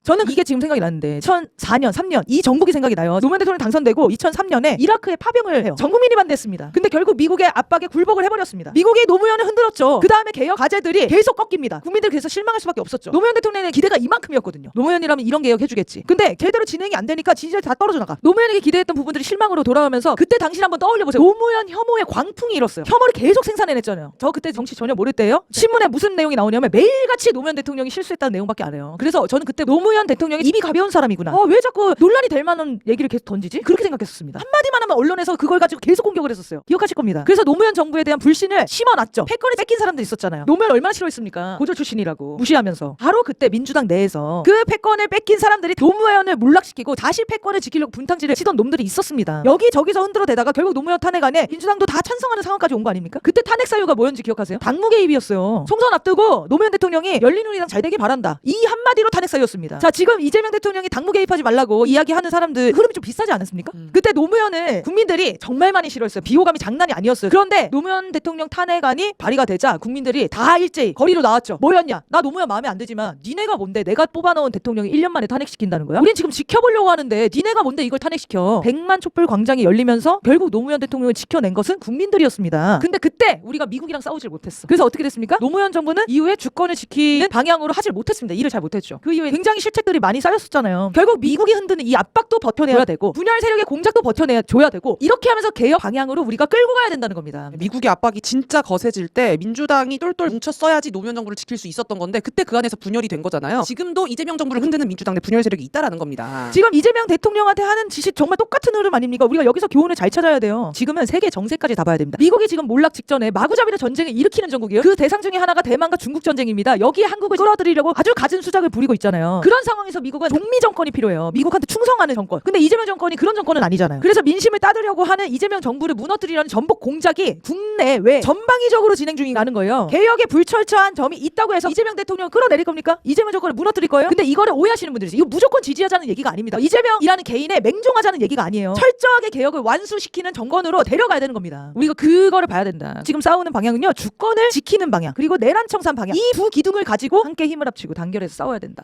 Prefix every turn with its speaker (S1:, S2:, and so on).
S1: 저는 이게 지금 생각이 나는데 2004년, 3년 이 정국이 생각이 나요. 노무현 대통령이 당선되고 2003년에 이라크에 파병을 해요. 전 국민이 반대했습니다. 근데 결국 미국의 압박에 굴복을 해버렸습니다. 미국이 노무현을 흔들었죠. 그 다음에 개혁 과제들이 계속 꺾입니다. 국민들 그래서 실망할 수밖에 없었죠. 노무현 대통령의 기대가 이만큼이었거든요. 노무현이라면 이런 개혁 해주겠지. 근데 제대로 진행이 안 되니까 진짜 다 떨어져 나가. 노무현에게 기대했던 부분들이 실망으로 돌아가면서 그때 당신 한번 떠올려보세요. 노무현 혐오의 광풍이 일었어요. 혐오를 계속 생산해냈잖아요. 저 그때 정치 전혀 모를 때예요. 신문에 무슨 내용이 나오냐면 매일같이 노무현 대통령이 실수했다는 내용밖에 안 해요. 그래서 저는 그때 노무현 대통령이 입이 가벼운 사람이구나. 왜 자꾸 논란이 될 만한 얘기를 계속 던지지? 그렇게 생각했었습니다. 한마디만 하면 언론에서 그걸 가지고 계속 공격을 했었어요. 기억하실 겁니다. 그래서 노무현 정부에 대한 불신을 심어놨죠. 패권을 뺏긴 사람들 있었잖아요. 노무현 얼마나 싫어했습니까? 고졸 출신이라고 무시하면서. 바로 그때 민주당 내에서 그 패권을 뺏긴 사람들이 노무현을 몰락시키고 다시 패권을 지키려고 분탕질을 치던 놈들이 있었습니다. 여기저기서 흔들어대다가 결국 노무현 탄핵 안에 민주당도 다 찬성하는 상황까지 온 거 아닙니까? 그때 탄핵 사유가 뭐였는지 기억하세요? 당무 개입이었어요. 총선 앞두고 노무현 대통령이 열린우리당 잘 되길 바란다. 이 한마디로 탄핵 사유였습니다. 자, 지금 이재명 대통령이 당무 개입하지 말라고 이야기하는 사람들 흐름이 좀 비슷하지 않았습니까? 그때 노무현을 국민들이 정말 많이 싫어했어요. 비호감이 장난이 아니었어요. 그런데 노무현 대통령 탄핵안이 발의가 되자 국민들이 다 일제히 거리로 나왔죠. 뭐였냐? 나 노무현 마음에 안 들지만 니네가 뭔데 내가 뽑아놓은 대통령이 1년 만에 탄핵시킨다는 거야? 우린 지금 지켜보려고 하는데 니네가 뭔데 이걸 탄핵시켜? 100만 촛불 광장이 열리면서 결국 노무현 대통령을 지켜낸 것은 국민들이었습니다. 근데 그때 우리가 미국이랑 싸우질 못했어. 그래서 어떻게 됐습니까? 노무현 정부는 이후에 주권을 지키는 방향으로 하질 못했습니다. 일을 잘 못했죠. 그 이후에 굉장히 실책들이 많이 쌓였었잖아요. 결국 미국이 흔드는 이 압박도 버텨내야 되고 분열 세력의 공작도 버텨내줘야 되고 이렇게 하면서 개혁 방향으로 우리가 끌고 가야 된다는 겁니다.
S2: 미국의 압박이 진짜 거세질 때 민주당이 똘똘 뭉쳤어야지 노무현 정부를 지킬 수 있었던 건데 그때 그 안에서 분열이 된 거잖아요. 지금도 이재명 정부를 흔드는 민주당 내 분열 세력이 있다라는 겁니다.
S1: 지금 이재명 대통령한테 하는 짓이 정말 똑같은 흐름 아닙니까? 우리가 여기서 교훈을 잘 찾아야 돼요. 지금은 세계 정세까지 다 봐야 됩니다. 미국이 지금 몰락 직전에 마구잡이로 전쟁을 일으키는 전국이에요. 그 대상 중에 하나가 대만과 중국 전쟁입니다. 여기에 한국을 끌어들이려고 아주 갖은 수작을 부리고 있잖아요. 그런 상황에서 미국은 종미 정권이 필요해요. 미국한테 충성하는 정권. 근데 이재명 정권이 그런 정권은 아니잖아요. 그래서 민심을 따르려고 하는 이재명 정부를 무너뜨리려는 전복 공작이 국내외 전방위적으로 진행 중이라는 거예요. 개혁에 불철저한 점이 있다고 해서 이재명 대통령 끌어내릴 겁니까? 이재명 정권을 무너뜨릴 거예요? 근데 이거를 오해하시는 분들이 있어요. 이거 무조건 지지하자는 얘기가 아닙니다. 이재명이라는 개인에 맹종하자는 얘기가 아니에요. 철저하게 개혁을 완수시키는 정권으로 데려가야 되는 겁니다. 우리가 그거를 봐야 된다. 지금 싸우는 방향은요. 주권을 지키는 방향 그리고 내란 청산 방향 이 두 기둥을 가지고 함께 힘을 합치고 단결해서 싸워야 된다.